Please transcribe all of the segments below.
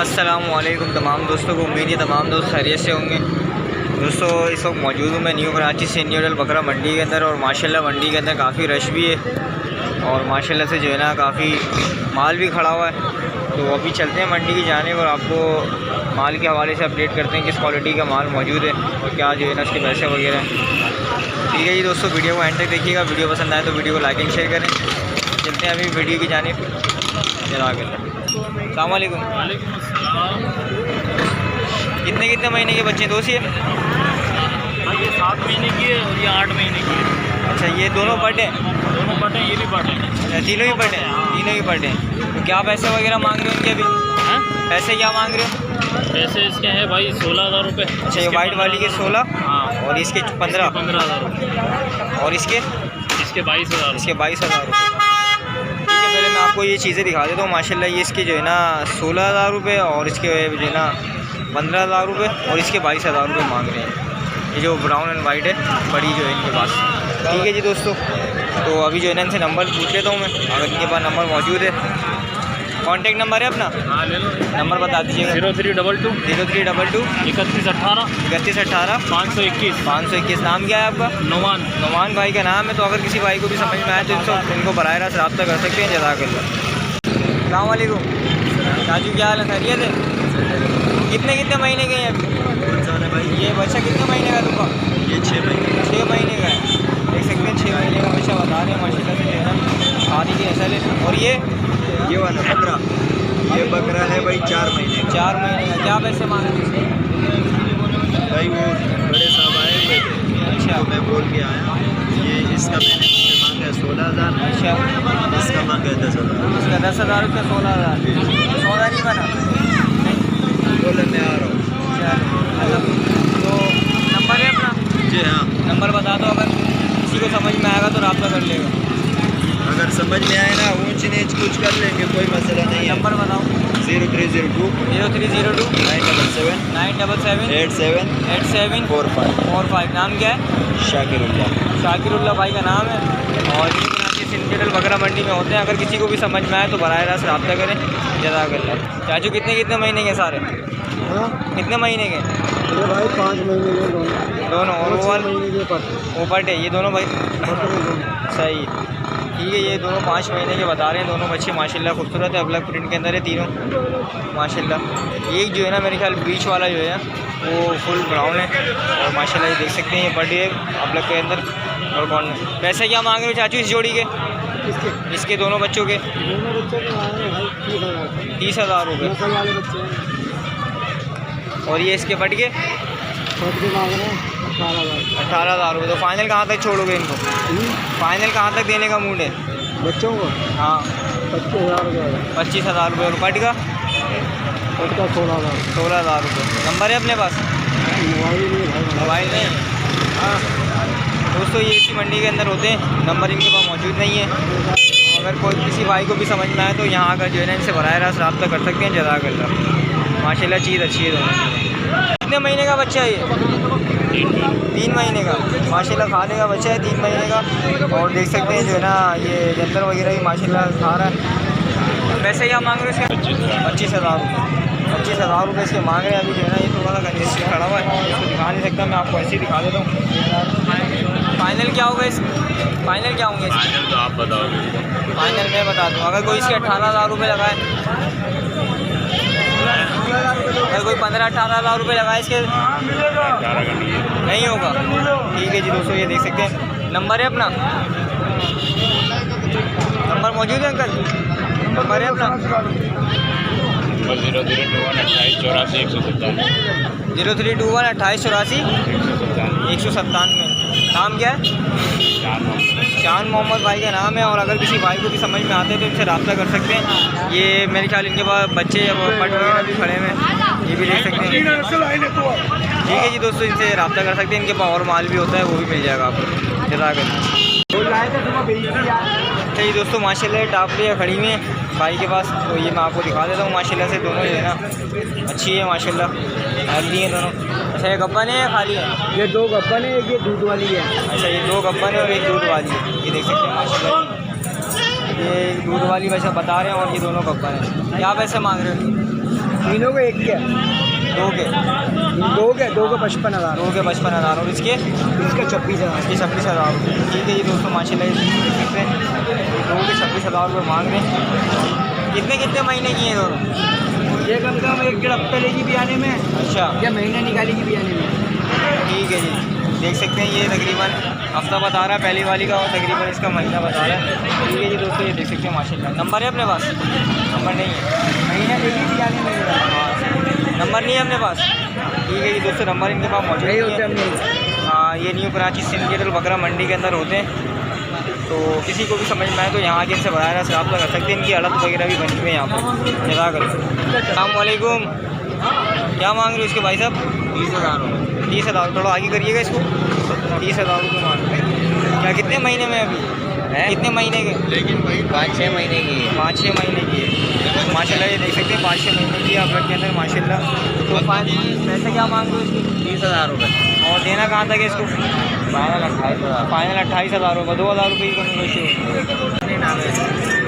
अस्सलामुअलैकुम तमाम दोस्तों को, उम्मीद है तमाम दोस्त खैरियत से होंगे। दोस्तों इस वक्त मौजूद हूँ मैं न्यू कराची से न्यूडल बकरा मंडी के अंदर, और माशाल्लाह मंडी के अंदर काफ़ी रश भी है और माशाल्लाह से जो है ना काफ़ी माल भी खड़ा हुआ है। तो अभी चलते हैं मंडी की जानिब और आपको माल के हवाले से अपडेट करते हैं किस क्वालिटी का माल मौजूद है और क्या जो है ना उसके पैसे वगैरह हैं। ठीक है जी दोस्तों, वीडियो को एंड तक देखिएगा। वीडियो पसंद आए तो वीडियो को लाइक एंड शेयर करें। चलते हैं अभी वीडियो की जानिब। अस्सलाम वालेकुम। वालेकुम अस्सलाम। कितने कितने महीने के बच्चे दोस्त ये? ये 7 महीने की है और ये 8 महीने की है। अच्छा, ये दोनों पटे? दोनों पटे, ये भी पटे। तीनों ही पटे? तीनों ही पटे। तो क्या पैसे वगैरह मांग रहे हो इनके अभी? हैं? पैसे क्या मांग रहे हो? पैसे इसके हैं भाई 16,000 रुपये। अच्छा, ये वाइट वाली के 16? हाँ। और इसके 15? 15,000 रुपये। और इसके 22,000। इसके 22,000 रुपये। ठीक है, पहले मैं आपको ये चीज़ें दिखा देता हूँ। माशाल्लाह ये इसके जो है ना 16,000 रुपये और इसके जो है ना 15,000 रुपये और इसके 22,000 रुपये मांग रहे हैं। ये जो ब्राउन एंड वाइट है बड़ी जो है इनके पास। ठीक है जी दोस्तों, तो अभी जो है ना इनसे नंबर पूछ लेता हूँ मैं, अगर इनके पास नंबर मौजूद है। कॉन्टेक्ट नंबर है अपना? हाँ ले लो। नंबर बता दीजिएगा। 0322 0322 3118 3118 521 521। नाम क्या है आपका? नोमान। नोमान भाई का नाम है। तो अगर किसी भाई को भी समझ में आए तो इनको बराह रास्त रब्ता कर सकते हैं। जज़ाकल्लाह। अस्सलाम वालेकुम। राजू क्या हाल है? खैरियत है? कितने कितने महीने के हैं अभी? भाई ये बच्चा कितने महीने का तुमका? ये 6 महीने 6 महीने का है। देख सकते हैं 6 महीने का बच्चा बता रहे हैं। माशाल्लाह से जो है ना आदि की नस्ल है। और ये वाला बकरा, ये बकरा है भाई 4 महीने का। 4 महीने का। क्या पैसे मांग रहे हैं इसके? भाई वो बड़े साहब आए हुए थे, अच्छा, तो मैं बोल के आया। ये इसका मैंने उससे मांगा है 16,000। अच्छा, इसका मांगा है 10,000। इसका 10,000 रुपये 16,000। 16 नहीं बना? बोले मैं आ रहा हूँ। चलो, तो नंबर है अपना? जी हाँ, नंबर बता दो, अगर किसी को समझ में आएगा तो रब्ता कर लेगा। अगर समझ में आए ना ऊंच नीच कुछ कर लेंगे, कोई मसला नहीं है। नंबर बताओ। 0302 0302 977 977 87 87 45। नाम क्या है? शाकिरुल्लाह। शाकिरुल्लाह भाई का नाम है। और ये कराची सिंडिकेट बकरा मंडी में होते हैं। अगर किसी को भी समझ में आए तो बराह रास्त रब्ता करें। जज़ाकल्लाह। चाचू कितने कितने महीने के सारे? कितने महीने के? ये भाई 5 महीने के दोनों। और वो वाले महीने के ऊपर है ये दोनों भाई? सही। ठीक है, ये दोनों 5 महीने के बता रहे हैं। दोनों बच्चे माशाल्लाह खूबसूरत है, अलग प्रिंट के अंदर है तीनों माशाल्लाह। एक जो है ना मेरे ख्याल बीच वाला जो है वो फुल ब्राउन है और माशाल्लाह ये देख सकते हैं ये बड़ी है अलग के अंदर। और कौन पैसे क्या मांग रहे हो चाचू इस जोड़ी के? इसके दोनों बच्चों के 30,000 रुपये। और ये इसके बट के 18,000 रुपये। तो फाइनल कहाँ तक छोड़ोगे इनको? फाइनल कहाँ तक देने का मूड है बच्चों को? हाँ, 25,000 रुपये। 25,000 रुपये। और बट का? 16,000 रुपये। नंबर है अपने पास? मोबाइल नहीं? हाँ दोस्तों, ये इसी मंडी के अंदर होते हैं। नंबर इनके पास मौजूद नहीं है। तो अगर कोई किसी भाई को भी समझ में आए तो यहाँ आकर जो है ना इनसे बराह रास्त रब्ता कर सकते हैं। जज़ाकल्लाह। माशाल्लाह चीज़ अच्छी है दोनों। कितने महीने का बच्चा है ये? 3 महीने का। माशाल्लाह खाने का बच्चा है 3 महीने का। और देख सकते हैं जो है ना ये जंतर वगैरह भी माशाल्लाह खा रहा है। वैसे क्या मांग रहे हैं इसके? 25,000 रुपये। 25,000 रुपये इसके मांग रहे हैं। अभी जो है ना ये थोड़ा सा कंजेस्टेड खड़ा हुआ है, इसको दिखा नहीं सकता मैं, आपको ऐसे ही दिखा देता हूँ। फाइनल क्या होगा इस? फाइनल क्या होंगे? फाइनल तो आप बताओगे। फाइनल मैं बता दूँ। अगर कोई इसके 18,000 रुपये लगाए, अगर कोई 15-18,000 रुपये लगाए इसके, नहीं होगा। ठीक है जी दोस्तों, ये देख सकते हैं। नंबर है अपना? नंबर मौजूद है अंकल? नंबर है अपना? 0321 2884 197 0321 2884 197। नाम क्या है? शान मोहम्मद भाई का नाम है। और अगर किसी भाई को भी समझ में आते हैं तो इनसे रब्ता कर सकते हैं। ये मेरे ख्याल इनके पास बच्चे और पट वगैरह भी खड़े हैं, ये भी देख सकते हैं। ठीक है जी दोस्तों, इनसे रब्ता कर सकते हैं। इनके पास और माल भी होता है, वो भी मिल जाएगा आपको। जज़ाकल्लाह। अच्छा जी दोस्तों, माशाल्लाह टापलियाँ खड़ी हुई हैं भाई के पास, तो ये मैं आपको दिखा देता हूँ। माशाल्लाह से दोनों जो है ना अच्छी है माशाल्लाह, हेल्दी हैं दोनों। अच्छा, ये गप्पन है या खाली है? ये 2 गप्पन है, एक ये दूध वाली है। अच्छा, ये 2 गप्पन है और एक दूध वाली है। ये देख सकते हैं माशाल्लाह, ये दूध वाली वैसे बता रहे हैं और ये दोनों गप्पन है। क्या पैसे मांग रहे हो? तीनों के एक के, दो के, 55,000, 55,000 और इसके इसका 26,000। इसके 26,000 रुपये। ठीक है ये दोस्तों माशाल्लाह ये देख सकते हैं, दो के 26,000 रुपये मांग रहे हैं। कितने कितने महीने की हैं दोनों? ये कम से कम 1 हफ्ते लेगी भी आने में, अच्छा या महीना निकालेगी भी आने में। ठीक है जी, देख सकते हैं ये तकरीबन हफ्ता बता रहा है पहली वाली का, और तकरीबन इसका महीना बता रहा है। ठीक है जी दोस्तों ये देख सकते हैं माशाल्लाह। नंबर है अपने पास? नंबर नहीं है, महीना लेगी भी आने में। नंबर नहीं है अपने पास। ठीक है जी दोस्तों नंबर इनके पास मौजूद नहीं नहीं होते हम है। नहीं। हाँ ये न्यू कराची सिंडिकेट बकरा मंडी के अंदर होते हैं, तो किसी को भी समझ में आए तो यहाँ आके इनसे बराह रास्त रब्ता कर सकते हैं। इनकी अलग वगैरह भी बनी हुई है यहाँ पर। जज़ाकल्लाह। अस्सलाम वालेकुम। क्या मांग रहे हो इसके भाई साहब? 30,000 रुपये। 30,000, थोड़ा आगे करिएगा इसको। 30,000 रुपये मांग रहे हैं। क्या कितने महीने में अभी है? कितने महीने के? लेकिन भाई 5-6 महीने की है। 5-6 महीने की है माशाल्लाह। ये देख सकते हैं 5-6 महीने की आप लोग के अंदर माशाल्लाह। तो पैसे क्या मांग रहे हो इसकी? 30,000 रुपये। और देना कहाँ तक है इसको? फाइनल 28,000। फाइनल 28,000 रुपये, 2,000 रुपये की कमी होगी।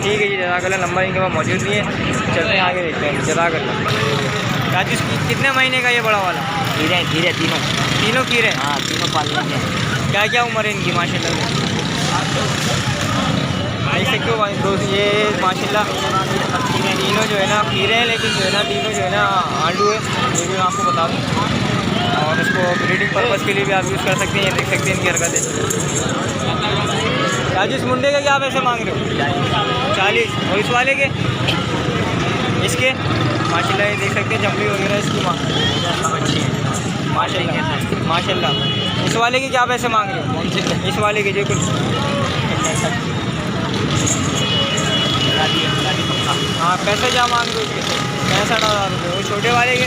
ठीक है जी जज़ाकल्लाह। नंबर इनके पास मौजूद नहीं है, चलते हैं आगे देखते हैं। जज़ाकल्लाह। राजू कितने महीने का ये बड़ा वाला? खीरे खीरे तीनों। तीनों खीरे? हाँ तीनों पालने के। क्या क्या उम्र है इनकी माशाल्लाह? देख सकते हो भाई दोस्त ये माशाल्लाह तीनों जो है ना खीरे हैं, लेकिन जो है ना तीनों जो है ना आंडू है, ये भी मैं आपको बता दूँ। और इसको ब्रीडिंग पर्पज़ के लिए भी आप यूज़ कर सकते हैं। ये देख सकते हैं इनकी हरकतें। राजू इस मुंडे के क्या पैसे मांग रहे हो? 40। और इस वाले के? इसके माशाल्लाह ये देख सकते हैं जंगली वगैरह इसकी माशाल्लाह माशाल्लाह। इस वाले के क्या पैसे मांग रहे हो? इस वाले के जो कुछ हाँ पैसे क्या मांग रहे हो इसके? 65,000 रुपये। वो छोटे वाले के?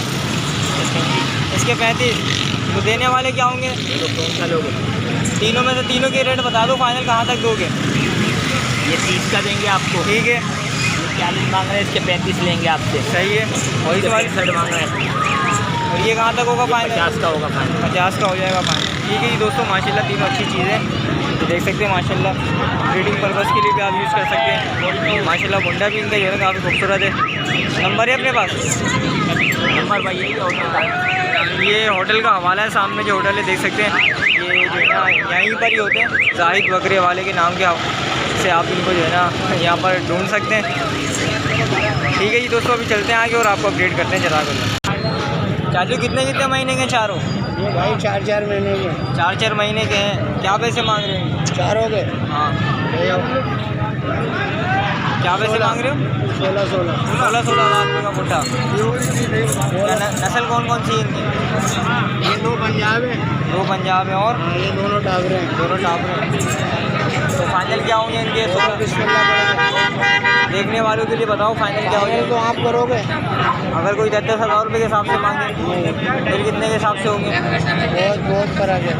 इसके 35। तो देने वाले क्या होंगे? तीनों में से तीनों के रेट बता दो, फाइनल कहाँ तक दोगे? ये 30 का देंगे आपको। ठीक है 40 मांग रहे हैं, इसके 35 लेंगे आपसे। सही है। और इस वाले 65 मांग रहे हैं, और ये कहाँ तक होगा फाइनल? 50 का होगा फाइनल। 50 का हो जाएगा फाइनल। ठीक है जी दोस्तों माशाल्लाह तीनों अच्छी चीज़ें तो देख सकते हैं माशाल्लाह। ब्रीडिंग पर्पज़ के लिए भी आप यूज़ कर सकते हैं माशाल्लाह। मुंडा भी इनका जो है काफ़ी खूबसूरत है। नंबर है अपने पास? नंबर भाई यही होगा। ये होटल का हवाला है, सामने जो होटल है देख सकते हैं। ये जो है ना यहीं पर ही होते हैं, जाहिद बकरे वाले के नाम के से आप इनको जो है ना यहाँ पर ढूंढ सकते हैं। ठीक है जी दोस्तों अभी चलते हैं आगे और आपको अपडेट करते हैं जज़ाकल्लाह। चाचू कितने कितने महीने के चारों? ये भाई 4-4 महीने के, 4-4 महीने के हैं। क्या पैसे मांग रहे हैं? चारों के हाँ क्या पैसे मांग रहे हो? 16,000। 16,000 रुपये का बुड्ढा। नस्ल कौन कौन सी है इनकी? ये 2 पंजाब है, 2 पंजाब है और ये दोनों टावरे हैं। दोनों टापर। तो फाइनल क्या होंगे इनके? 16 देखने वालों के लिए बताओ फाइनल क्या हो फाइनल तो जाएगा? आप करोगे। अगर कोई 10,000 रुपये के हिसाब से मांगे फिर कितने के हिसाब से होंगे? बहुत फर्क है।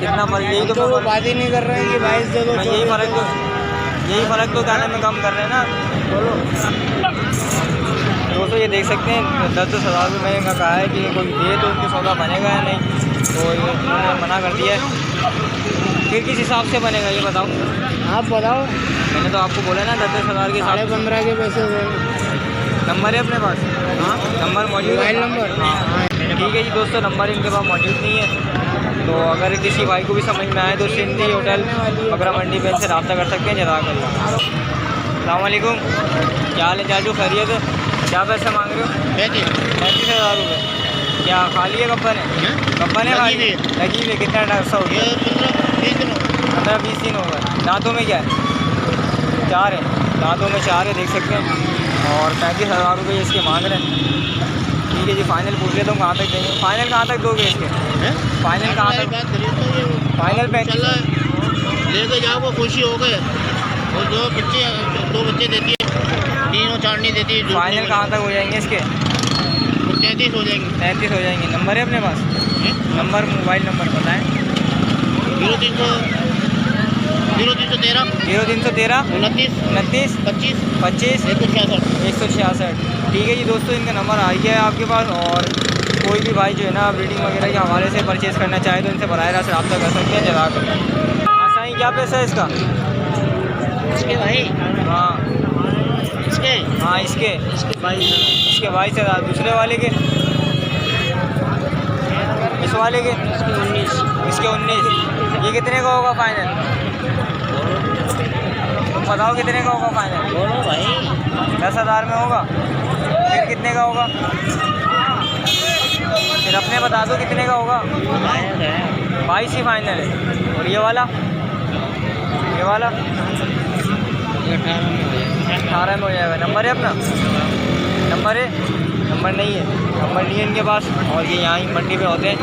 कितना फर्क? यही तो तो वो बात ही नहीं कर रहे हैं कि 22 दे दो। मैं यही फ़र्क तो कहने में कम कर रहे हैं ना। दोस्तों ये देख सकते हैं 10,000 रुपये मैंने इनका कहा है कि कोई दे तो उनके सौदा बनेगा या नहीं, तो ये उन्होंने मना कर दिया है। फिर किस हिसाब से बनेगा ये बताओ? आप बताओ। मैंने तो आपको बोला ना 10,000 के हिसाब से। 15.5 के पैसे देंगे। नंबर है अपने पास? हाँ नंबर मौजूद है? Mobile number? हाँ। ठीक है जी दोस्तों नंबर इनके पास मौजूद नहीं है, तो अगर किसी भाई को भी समझ में आए तो सिंधी होटल बकरा मंडी पे इनसे रब्ता कर सकते हैं। जज़ाकल्लाह। अस्सलाम वालेकुम। क्या हाल है चाचू? खैरियत है? क्या पैसे मांग रहे हो? 35,000 रुपये। क्या खाली है गब्बन है? गब्बन है खाली? लगी हुई। कितना टाइम हो गया? 15-20 दिन हो गए। दांतों में क्या है? 4 है। दांतों में 4 है देख सकते हैं। और 35,000 रुपये इसके मांग रहे हैं। ठीक है जी फाइनल पूछ लेता हूँ कहाँ तक देंगे? फाइनल कहाँ तक दोगे इसके? फाइनल कहाँ तक? फाइनल 35। लेके जाओ खुशी हो गए। और 2 बच्चे देती है, 3 और 4 नहीं देती। फाइनल कहाँ तक हो जाएंगे इसके? 33 हो जाएंगे। 33 हो जाएंगे। नंबर है अपने पास? नंबर मोबाइल नंबर बताएं। 0313 0313 29 25 166। ठीक है जी दोस्तों इनका नंबर आ गया है आपके पास, और कोई भी भाई जो है ना ब्रीडिंग वगैरह के हवाले से परचेज़ करना चाहे तो इनसे बराह रास्त रब्ता कर सकते हैं। जज़ाकल्लाह। हाँ साईं क्या पैसा है इसका? इसके भाई हाँ इसके हाँ इसके 22,000। दूसरे वाले के इस वाले के इसके 19। ये कितने का होगा फाइनल? तुम बताओ कितने का होगा फाइनल? बोलो भाई। 10,000 में होगा। फिर कितने का होगा? फिर अपने बता दो कितने का होगा। 22 ही फाइनल है। और ये वाला 18 में हो जाएगा। नंबर है अपना? नंबर है? नंबर नहीं है इनके पास। और ये यहाँ ही मंडी पे होते हैं,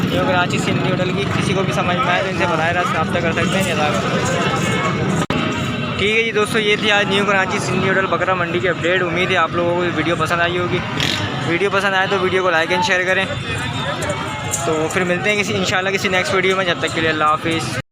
न्यू कराची सिंधी होटल की। किसी को भी समझ में आए तो इनसे बताया रब्ता कर सकते हैं। ठीक है जी दोस्तों, ये थी आज न्यू कराची सिंधी होटल बकरा मंडी की अपडेट। उम्मीद है आप लोगों को वीडियो पसंद आई होगी। वीडियो पसंद आए तो वीडियो को लाइक एंड शेयर करें। तो फिर मिलते हैं इंशाल्लाह किसी नेक्स्ट वीडियो में। जब तक के लिए अल्लाह हाफिज़।